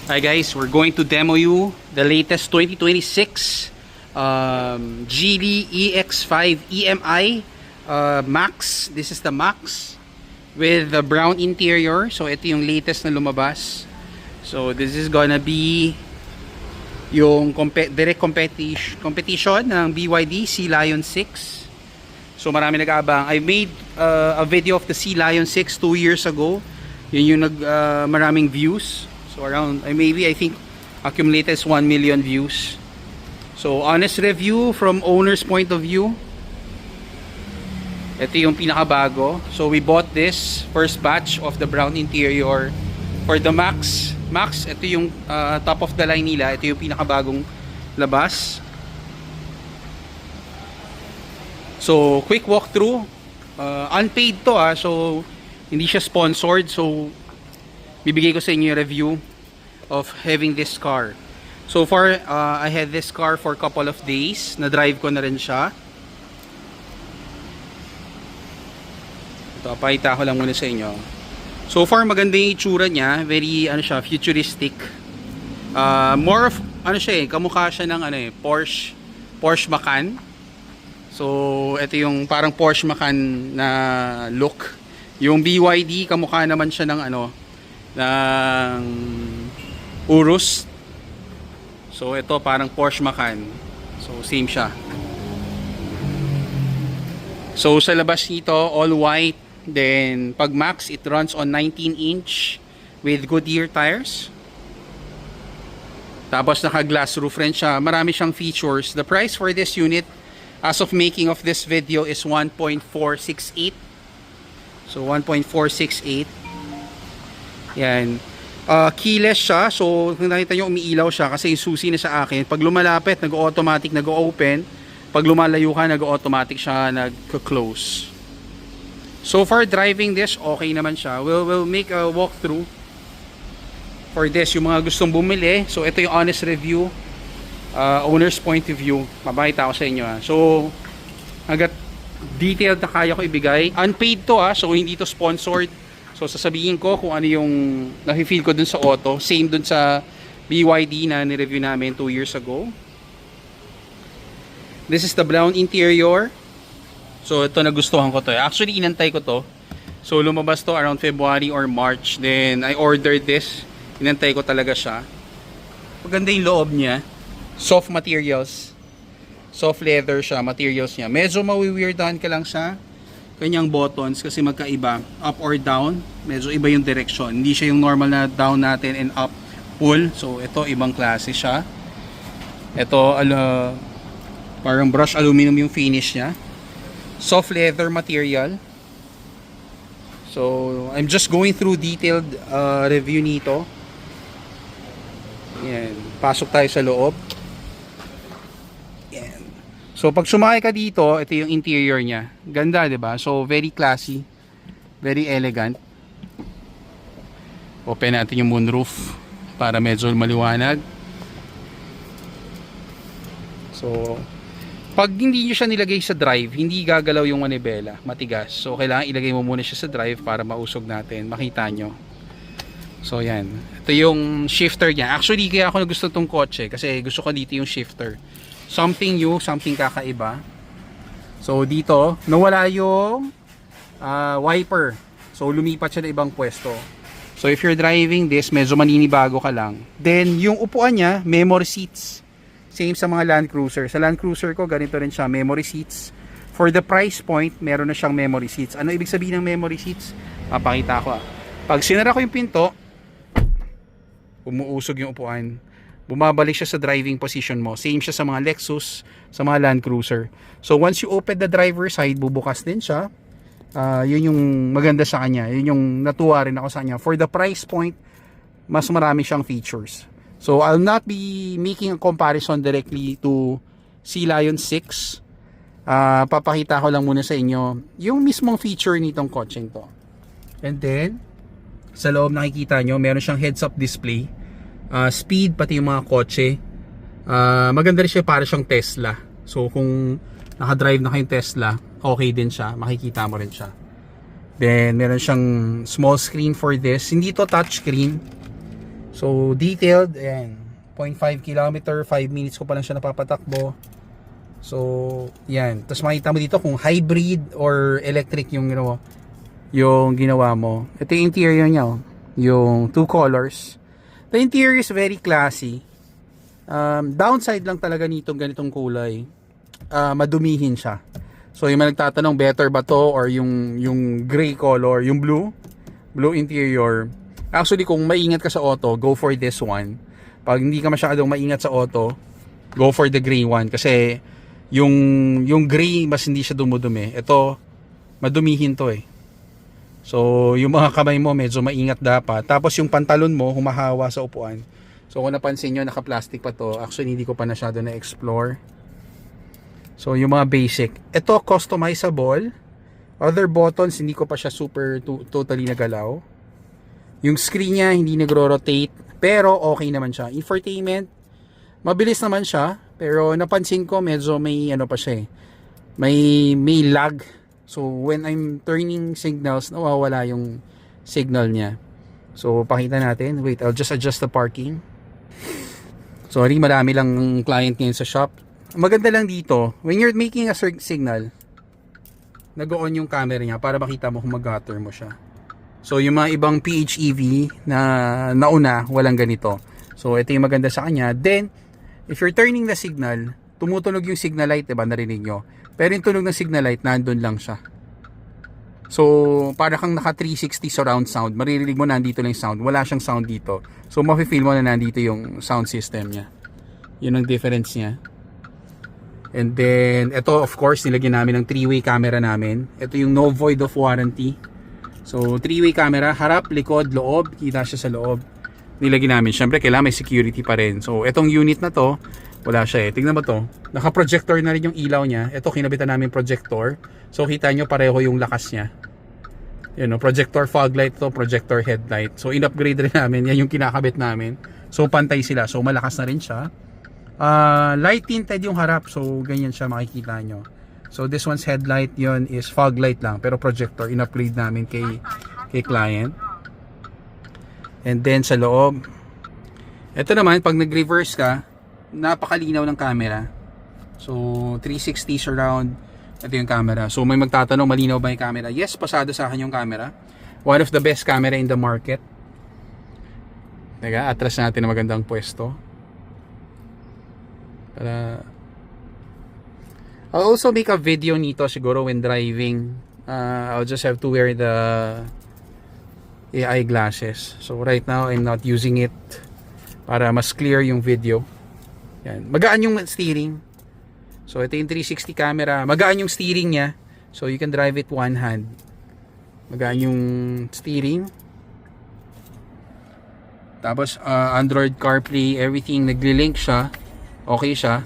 Hi guys, we're going to demo you the latest 2026 Geely EX5 EMI Max. This is the Max with the brown interior. So ito yung latest na lumabas. So this is gonna be yung direct competition ng BYD Sea Lion 6. So marami nag-aabang. I made a video of the Sea Lion 6 2 years ago. Yun yung maraming views. So around, I think accumulated is 1 million views. So honest review from owner's point of view. Ito yung pinakabago. So we bought this first batch of the brown interior for the Max. Ito yung top of the line nila. Ito yung pinakabagong labas. So quick walkthrough. Unpaid to so hindi siya sponsored. So bibigay ko sa inyo yung review of having this car. So far, I had this car for a couple of days. Na-drive ko na rin siya. Ito, pakita ko lang muna sa inyo. So far, maganda yung itsura niya. Very, futuristic. More of, kamukha siya ng, Porsche Macan. So, ito yung parang Porsche Macan na look. Yung BYD, kamukha naman siya ng, ng Urus. So ito parang Porsche Macan. So same siya. So sa labas nito all white. Then pag Max it runs on 19-inch with Goodyear tires. Tapos naka glass roof rin siya. Marami siyang features. The price for this unit as of making of this video is 1.468. So 1.468. Yan. Keyless siya. So kung nakita nyo umiilaw siya kasi yung susi na sa akin. Pag lumalapit nag-automatic nag-open. Pag lumalayo ka nag-automatic siya nag-close. So far driving this okay naman siya. We'll make a walkthrough for this yung mga gustong bumili. So ito yung honest review, owner's point of view. Mabakita ko sa inyo So hanggat detailed na kaya ko ibigay. Unpaid to so hindi to sponsored. So sasabihin ko kung ano yung nafe-feel ko dun sa auto. Same dun sa BYD na ni-review namin 2 years ago. This is the brown interior. So ito nagustuhan ko to. Actually inantay ko to. So lumabas to around February or March. Then I ordered this. Inantay ko talaga siya. Maganda yung loob niya. Soft materials. Soft leather siya, materials niya. Medyo mawi-weirdan ka lang sa kanyang buttons kasi magkaiba, up or down, medyo iba yung direction. Hindi siya yung normal na down natin and up pull. So ito ibang klase siya. Ito parang brushed aluminum yung finish niya. Soft leather material. So I'm just going through detailed review nito. Yan, pasok tayo sa loob. So pag sumakay ka dito, ito yung interior niya. Ganda, 'di ba? So very classy, very elegant. Open natin yung moonroof para medyo maliwanag. So pag hindi niyo siya nilagay sa drive, hindi gagalaw yung manibela, matigas. So kailangan ilagay mo muna siya sa drive para mausog natin, makita nyo. So yan. Ito yung shifter niya. Actually kaya ako gusto tong kotse kasi gusto ko dito yung shifter. Something new, something kakaiba. So dito, nawala yung wiper. So lumipat siya na ibang pwesto. So if you're driving this, medyo maninibago ka lang. Then yung upuan niya, memory seats. Same sa mga Land Cruiser. Sa Land Cruiser ko, ganito rin siya, memory seats. For the price point, meron na siyang memory seats. Ano ibig sabihin ng memory seats? Papakita ko Pag sinara ko yung pinto, umuusog yung upuan. Bumabalik siya sa driving position mo. Same siya sa mga Lexus, sa mga Land Cruiser. So once you open the driver side, bubukas din siya. Yun yung maganda sa kanya. Yun yung natuwa rin ako sa kanya. For the price point, mas marami siyang features. So I'll not be making a comparison directly to Sea Lion 6. Papakita ko lang muna sa inyo yung mismong feature nitong kotseng to. And then, sa loob nakikita nyo, meron siyang heads-up display. Speed, pati yung mga kotse. Maganda rin siya para siyang Tesla. So kung nakadrive na kayong Tesla, okay din siya, makikita mo rin siya. Then meron siyang small screen for this. Hindi to touch screen. So, detailed, ayan, 0.5 kilometer, 5 minutes ko pa lang siya napapatakbo. So, yan. Tapos makita mo dito kung hybrid or electric yung ginawa mo. Ito yung interior niya, oh. Yung two colors. The interior is very classy. Downside lang talaga nitong ganitong kulay. Madumihin siya. So, yung mga nagtatanong, better ba to or yung gray color, yung blue interior. Actually, kung maingat ka sa auto, go for this one. Pag hindi ka masyadong maingat sa auto, go for the gray one. Kasi, yung gray, mas hindi siya dumudumi. Ito, madumihin to eh. So, yung mga kamay mo, medyo maingat dapat. Tapos, yung pantalon mo, humahawa sa upuan. So, kung napansin nyo, naka-plastic pa to. Actually, hindi ko pa masyado na-explore. So, yung mga basic. Ito, customizable. Other buttons, hindi ko pa siya super totally nagalaw. Yung screen niya, hindi nagro-rotate. Pero, okay naman siya. Infotainment, mabilis naman siya. Pero, napansin ko, medyo may, ano pa siya eh. May lag. So, when I'm turning signals, nawawala yung signal niya. So, pakita natin. Wait, I'll just adjust the parking. Sorry, marami lang client ngayon sa shop. Maganda lang dito, when you're making a signal, nag-on yung camera niya para makita mo kung mag-gutter mo siya. So, yung mga ibang PHEV na nauna, walang ganito. So, ito yung maganda sa kanya. Then, if you're turning the signal, tumutunog yung signal light, diba? Narinig nyo. Pero yung tunog ng signal light, nandun lang siya. So, para kang naka 360 surround sound. Maririnig mo nandito lang yung sound. Wala siyang sound dito. So, mafe-feel mo na nandito yung sound system niya. Yun ang difference niya. And then, ito of course, nilagyan namin ng 3-way camera namin. Ito yung no void of warranty. So, 3-way camera, harap, likod, loob. Kita siya sa loob. Nilagyan namin. Siyempre, kailangan may security pa rin. So, itong unit na to, wala siya eh. Tignan mo to. Naka-projector na rin yung ilaw niya. Ito, kinabitan namin projector. So, kita nyo pareho yung lakas niya. Yan, no? Projector fog light to, projector headlight. So, in-upgrade rin namin. Yan yung kinakabit namin. So, pantay sila. So, malakas na rin siya. Light tinted yung harap. So, ganyan siya makikita nyo. So, this one's headlight yon is fog light lang. Pero projector, in-upgrade namin kay client. And then, sa loob. Ito naman, pag nag-reverse ka, napakalinaw ng camera. So, 360 surround. Ito yung camera. So, may magtatanong, malinaw ba yung camera? Yes, pasado sa akin yung camera. One of the best camera in the market. Teka, atras natin na magandang pwesto. I'll also make a video nito siguro when driving. I'll just have to wear the AI glasses. So, right now, I'm not using it para mas clear yung video. Yan. Magaan yung steering. So, ito yung 360 camera. Magaan yung steering niya. So, you can drive it one hand. Magaan yung steering. Tapos, Android CarPlay, everything, nagli-link siya. Okay siya.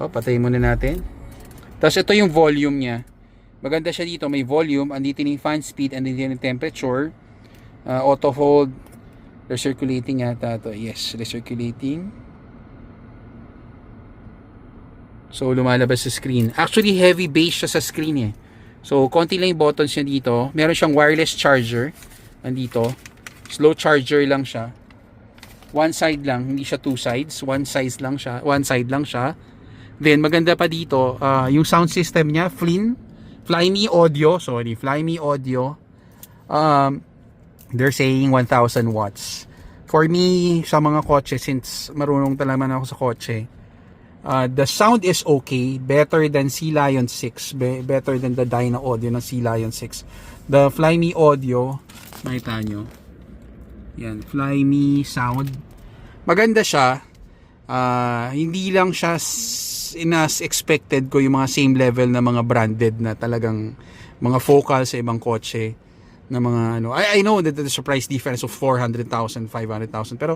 O, patayin muna natin. Tapos, ito yung volume niya. Maganda siya dito. May volume. Andito yung fan speed. Andito yung temperature. Auto hold. Recirculating yata ito. Yes, recirculating. So, lumalabas sa screen. Actually, heavy base siya sa screen eh. So, konti lang yung buttons niya dito. Meron siyang wireless charger. Andito. Slow charger lang siya. One side lang. Hindi siya two sides. One side lang siya. Then, maganda pa dito. Yung sound system niya. Flyme Audio. Sorry. Flyme Audio. They're saying 1,000 watts. For me, sa mga kotse, since marunong talaga ako sa kotse, the sound is okay, better than Sea Lion 6, better than the Dyna Audio ng Sea Lion 6. The Flyme Audio, makita nyo. Yan, Flyme sound. Maganda siya. Hindi lang siya as expected ko yung mga same level na mga branded na talagang mga focal sa ibang kotse na mga ano. I know that there's a price difference of 400,000, 500,000, pero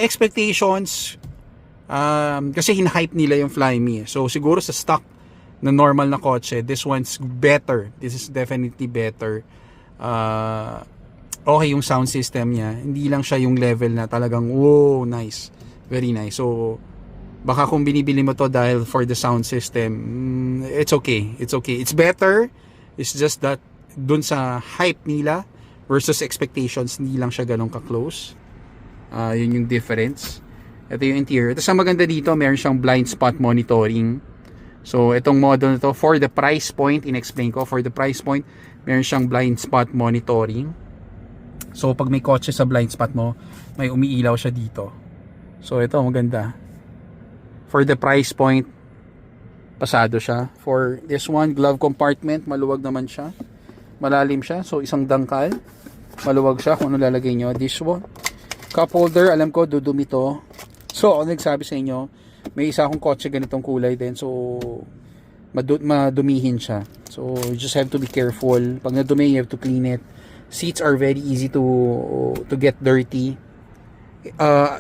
expectations, kasi hinahype nila yung Flyme. So siguro sa stock na normal na kotse, this one's better. This is definitely better. Okay yung sound system niya. Hindi lang siya yung level na talagang wow, nice. Very nice. So baka kung binibili mo to dahil for the sound system, it's okay. It's okay. It's better. It's just that dun sa hype nila versus expectations, hindi lang siya ganun ka-close. Yun yung difference. Ito yung interior. Tapos ang maganda dito, meron siyang blind spot monitoring. So itong model na to, for the price point, in-explain ko, for the price point, meron siyang blind spot monitoring. So pag may kotse sa blind spot mo, may umiilaw siya dito. So ito, maganda. For the price point, pasado siya. For this one, glove compartment, maluwag naman siya. Malalim siya. So isang dangkal, maluwag siya kung ano lalagay nyo. This one, cup holder, alam ko, dudumi to. So ako nagsabi sa inyo, may isa akong kotse ganitong kulay din. So madumihin siya. So you just have to be careful. Pag nadumi, you have to clean it. Seats are very easy to get dirty.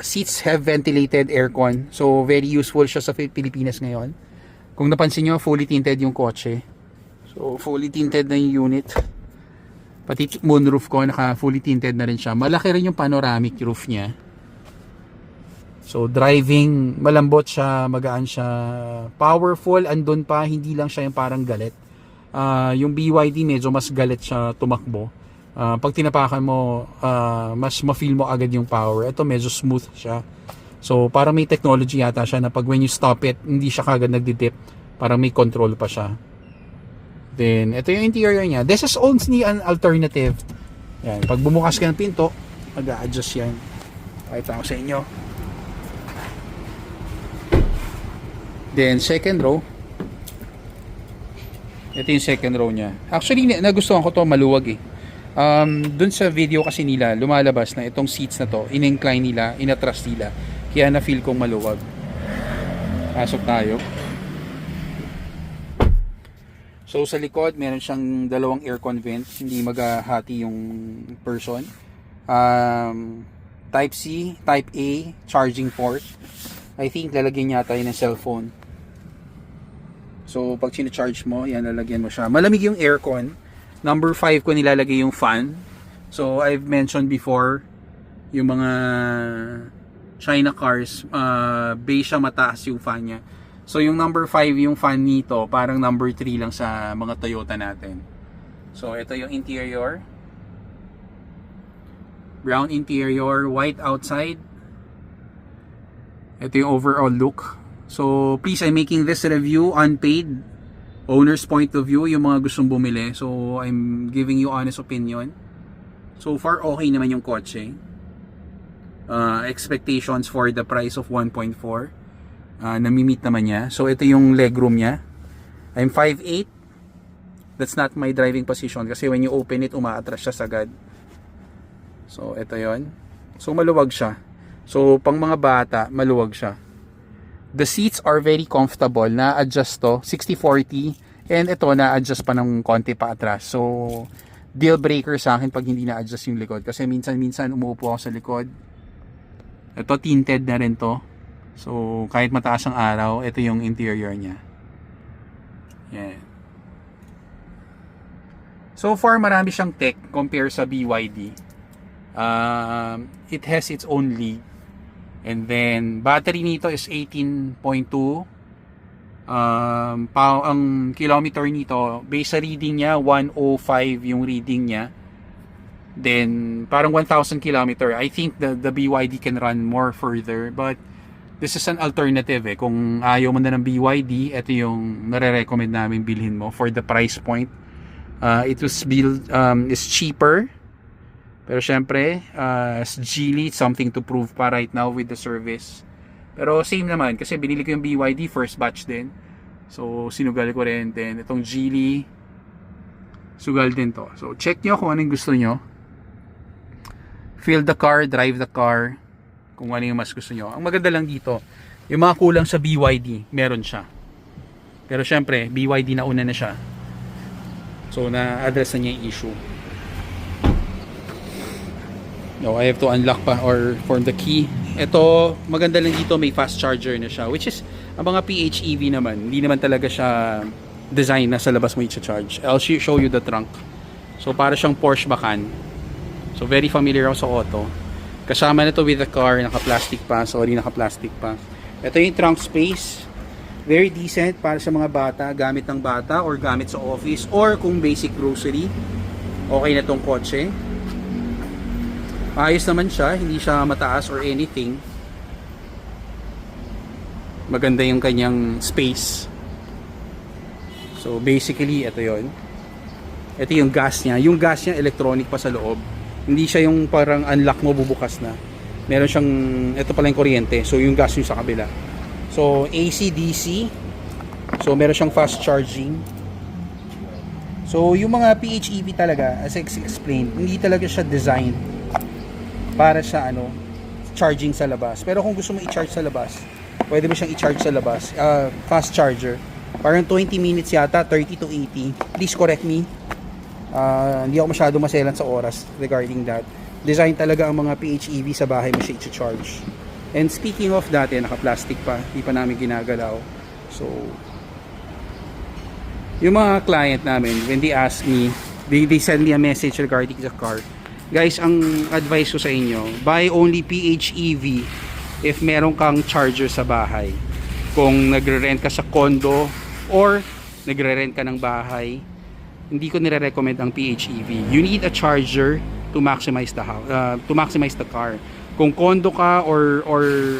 Seats have ventilated aircon. So very useful siya sa Pilipinas ngayon. Kung napansin nyo, fully tinted yung kotse. So fully tinted na yung unit. Pati moonroof ko, naka fully tinted na rin siya. Malaki rin yung panoramic roof niya. So driving, malambot siya, magaan siya, powerful, andun pa, hindi lang siya yung parang galit. Yung BYD medyo mas galit siya tumakbo. Pag tinapakan mo, mas ma-feel mo agad yung power. Ito medyo smooth siya. So parang may technology yata siya na pag when you stop it, hindi siya kagad nagdidip. Parang may control pa siya. Then ito yung interior niya. This is only an alternative. Yan, pag bumukas ka ng pinto, mag-a-adjust yan. Pakita ko sa inyo. Then second row, ito yung second row niya. Actually nagustuhan ko to, maluwag eh. Dun sa video kasi nila lumalabas na itong seats na to in-incline nila, inatras nila, kaya na feel kong maluwag. Pasok tayo. So sa likod meron siyang dalawang aircon vent, hindi maghahati yung person. Type C, Type A charging port. I think lalagyan niya tayo ng cellphone. So pag sina-charge mo, yan, lalagyan mo siya. Malamig yung aircon. Number 5 ko nilalagay yung fan. So I've mentioned before, yung mga China cars, base siya, mataas yung fan niya. So yung number 5 yung fan nito, parang number 3 lang sa mga Toyota natin. So ito yung interior. Brown interior, white outside. Ito yung overall look. So please, I'm making this review unpaid, owner's point of view, yung mga gustong bumili. So I'm giving you honest opinion. So far okay naman yung kotse. Expectations for the price of 1.4, nami-meet naman niya. So ito yung legroom niya. I'm 5'8". That's not my driving position kasi when you open it, umaatras siya sagad. So ito yon. So maluwag siya. So pang mga bata, maluwag siya. The seats are very comfortable. Na-adjust to, 60-40. And ito, na-adjust pa ng konti pa atras. So, deal breaker sa akin pag hindi na-adjust yung likod. Kasi minsan umuupo ako sa likod. Ito, tinted na rin to. So, kahit mataas ang araw, ito yung interior niya. Yan. So far, marami siyang tech compare sa BYD. It has its own lead. And then, battery nito is 18.2. Ang kilometer nito, base sa reading niya, 105 yung reading niya. Then, parang 1,000 kilometer. I think the BYD can run more further. But, this is an alternative eh. Kung ayaw mo na ng BYD, ito yung nare-recommend namin bilhin mo for the price point. It was built, is cheaper. Pero syempre, as Geely, something to prove pa right now with the service. Pero same naman, kasi binili ko yung BYD, first batch din. So, sinugal ko rin. Then, itong Geely, sugal din to. So, check nyo kung anong gusto nyo. Feel the car, drive the car, kung ano yung mas gusto nyo. Ang maganda lang dito, yung mga kulang sa BYD, meron siya. Pero syempre, BYD na una na siya. So, na-address na niya yung issue. No, I have to unlock pa or form the key. Ito, maganda lang dito, may fast charger na siya, which is ang mga PHEV naman, hindi naman talaga siya design na sa labas mo i-charge. I'll show you the trunk. So para siyang Porsche Macan. So very familiar ako sa auto. Kasama na to with the car, naka-plastic pa. Sorry, naka-plastic pa. Ito yung trunk space. Very decent para sa mga bata, gamit ng bata or gamit sa office or kung basic grocery. Okay na tong kotse. Ayos naman siya, hindi siya mataas or anything. Maganda yung kanyang space. So basically, ito yon. Ito yung gas niya. Yung gas niya electronic pa sa loob. Hindi siya yung parang unlock mo bubukas na. Meron siyang, ito pala yung kuryente. So yung gas yung sa kabila. So AC DC. So meron siyang fast charging. So yung mga PHEV talaga, as I explained, hindi talaga siya designed para sa charging sa labas. Pero kung gusto mo i-charge sa labas, pwede mo siyang i-charge sa labas. Fast charger. Parang 20 minutes yata, 30 to 80. Please correct me. Hindi ako masyado maselan sa oras regarding that. Design talaga ang mga PHEV sa bahay mo siya i-charge. And speaking of that, naka-plastic pa. Hindi pa namin ginagalaw. So, yung mga client namin, when they ask me, they send me a message regarding the car. Guys, ang advice ko sa inyo, buy only PHEV if meron kang charger sa bahay. Kung nagre-rent ka sa condo or nagre-rent ka ng bahay, hindi ko nire-recommend ang PHEV. You need a charger to maximize the house, to maximize the car. Kung condo ka or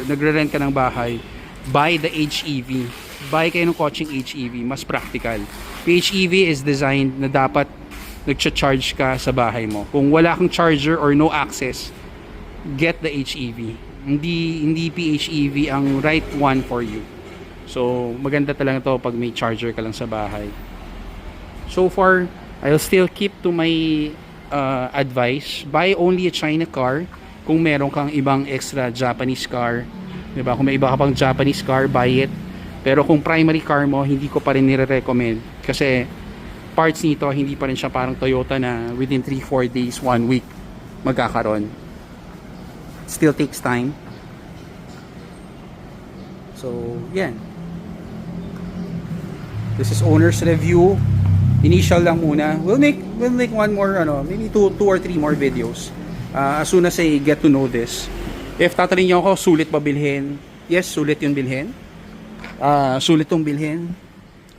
nagre-rent ka ng bahay, buy the HEV. Buy kayo ng kotseng HEV, mas practical. PHEV is designed na dapat nagcha-charge ka sa bahay mo. Kung wala kang charger or no access, get the HEV. Hindi PHEV ang right one for you. So maganda talaga to pag may charger ka lang sa bahay. So far, I'll still keep to my advice. Buy only a China car. Kung meron kang ibang extra Japanese car, 'di ba? Kung may iba ka pang Japanese car, buy it. Pero kung primary car mo, hindi ko pa rin nire-recommend kasi parts nito hindi pa rin siya parang Toyota na within 3-4 days, 1 week magkakaroon. Still takes time. So, yan. This is owner's review. Initial lang muna. We'll make one more maybe two or three more videos. As soon as I get to know this. If tatanungin niyo ako, sulit ba bilhin? Yes, sulit yung bilhin. Sulit tong bilhin.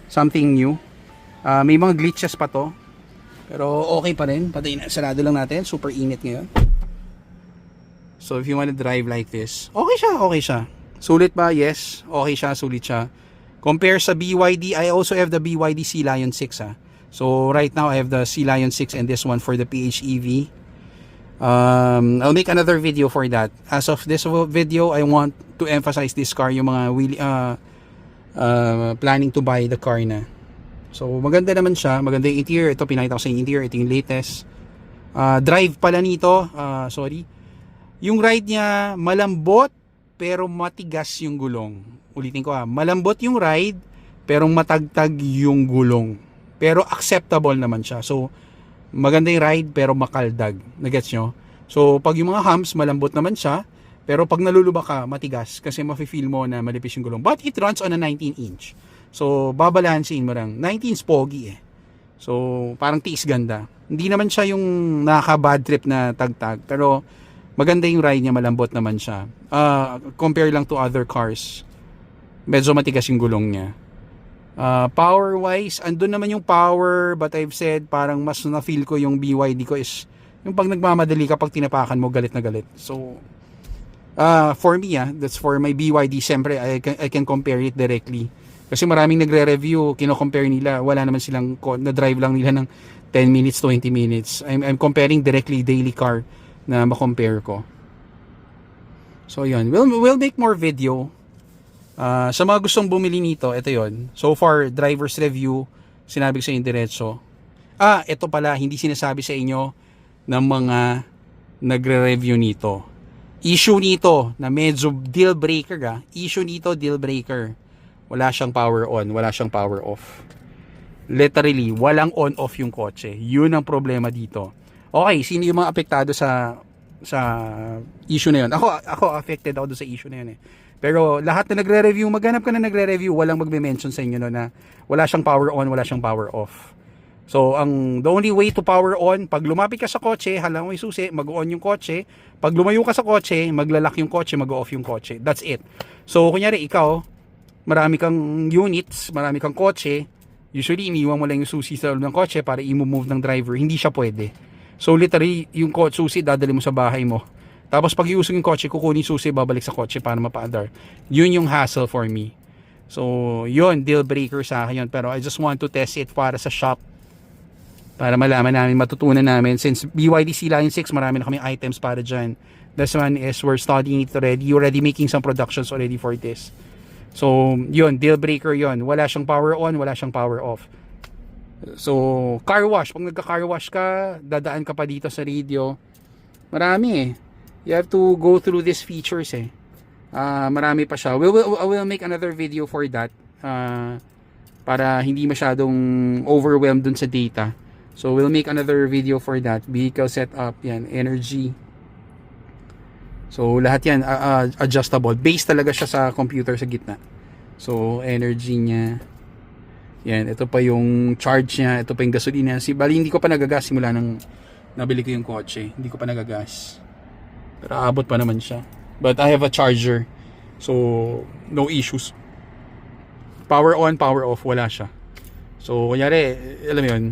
Something new. May mga glitches pa to. Pero okay pa rin. Pati sarado lang natin. Super init ngayon. So if you want to drive like this, okay siya. Sulit ba? Yes. Okay siya, sulit siya. Compare sa BYD, I also have the BYD Sea Lion 6 So right now I have the Sea Lion 6 and this one for the PHEV. I'll make another video for that. As of this video, I want to emphasize this car, yung mga planning to buy the car na. So maganda naman siya, maganda yung interior. Ito pinakita ko sa interior, ito yung latest. Drive pala nito, yung ride niya malambot pero matigas yung gulong. Ulitin ko malambot yung ride pero matagtag yung gulong. Pero acceptable naman siya. So maganda yung ride pero makaldag. Nagets nyo? So pag yung mga humps malambot naman siya, pero pag nalulubak ka matigas kasi mafe-feel mo na malipis yung gulong. But it runs on a 19-inch. So babalansin mo lang. 19's pogi So parang tiis ganda. Hindi naman siya yung nakaka-bad trip na tagtag, pero maganda yung ride niya, malambot naman siya. Compare lang to other cars. Medyo matigas yung gulong niya. Power wise, andun naman yung power, but I've said parang mas na-feel ko yung BYD ko is yung pag nagmamadali kapag tinapakan mo galit na galit. So for me that's for my BYD. Siyempre I can compare it directly. Kasi maraming nagre-review, kino-compare nila, wala naman silang na-drive lang nila ng 10 minutes, 20 minutes. I'm comparing directly daily car na ma-compare ko. So yun, we'll make more video. Sa mga gustong bumili nito, ito yun. So far, driver's review, sinabi ko sa inyo diretso. Ito pala, hindi sinasabi sa inyo ng mga nagre-review nito. Issue nito na medyo deal breaker Issue nito, deal breaker. Wala siyang power on, wala siyang power off. Literally, walang on-off yung kotse. Yun ang problema dito. Okay, sino yung mga apektado sa issue na yun? Ako affected ako doon sa issue na yun Pero lahat na nagre-review, maghanap ka na nagre-review, walang magbe-mention sa inyo na wala siyang power on, wala siyang power off. So, the only way to power on, pag lumapit ka sa kotse, halang mo yung susi, mag-on yung kotse. Pag lumayo ka sa kotse, maglalak yung kotse, mag-off yung kotse. That's it. So, kunyari, ikaw, marami kang units, marami kang kotse, usually iniwan mo lang yung susi sa loob ng kotse para i-move ng driver. Hindi siya pwede. So literally, yung susi dadali mo sa bahay mo. Tapos pag iusog yung kotse, kukunin yung susi, babalik sa kotse para mapaandar. Yun yung hassle for me. So, yun, deal breaker sa akin yun. Pero I just want to test it para sa shop. Para malaman namin, matutunan namin. Since BYD Sea Lion 6, marami na kami items para dyan. This one is, we're studying it already. Already making some productions already for this. So, yun, deal breaker yun. Wala siyang power on, wala siyang power off. So, car wash. Pag nagka-car wash ka, dadaan ka pa dito sa radio. Marami eh. You have to go through these features eh. Marami pa siya. I will make another video for that. Para hindi masyadong overwhelmed dun sa data. So, we'll make another video for that. Vehicle setup, yan, energy. So, lahat yan, adjustable. Base talaga siya sa computer sa gitna. So, energy niya. Yan, ito pa yung charge niya. Ito pa yung gasolina. Bali, hindi ko pa nagagas simula nang nabili ko yung kotse. Hindi ko pa nagagas. Pero abot pa naman siya. But I have a charger. So, no issues. Power on, power off, wala siya. So, kunyari, alam mo yun,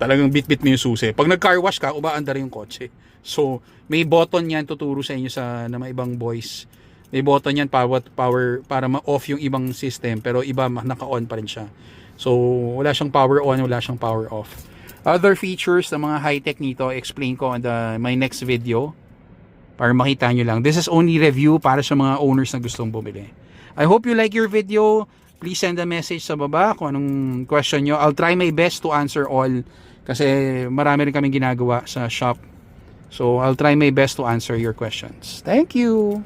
talagang bit-bit mo yung susi. Pag nag-car wash ka, umaandar yung kotse. So, may button yan tuturo sa inyo sa na mga ibang boys. May button yan power para ma-off yung ibang system. Pero iba, naka-on pa rin siya. So, wala siyang power on, wala siyang power off. Other features ng mga high-tech nito, explain ko on my next video. Para makita nyo lang. This is only review para sa mga owners na gustong bumili. I hope you like your video. Please send a message sa baba kung anong question nyo. I'll try my best to answer all. Kasi marami rin kaming ginagawa sa shop. So, I'll try my best to answer your questions. Thank you!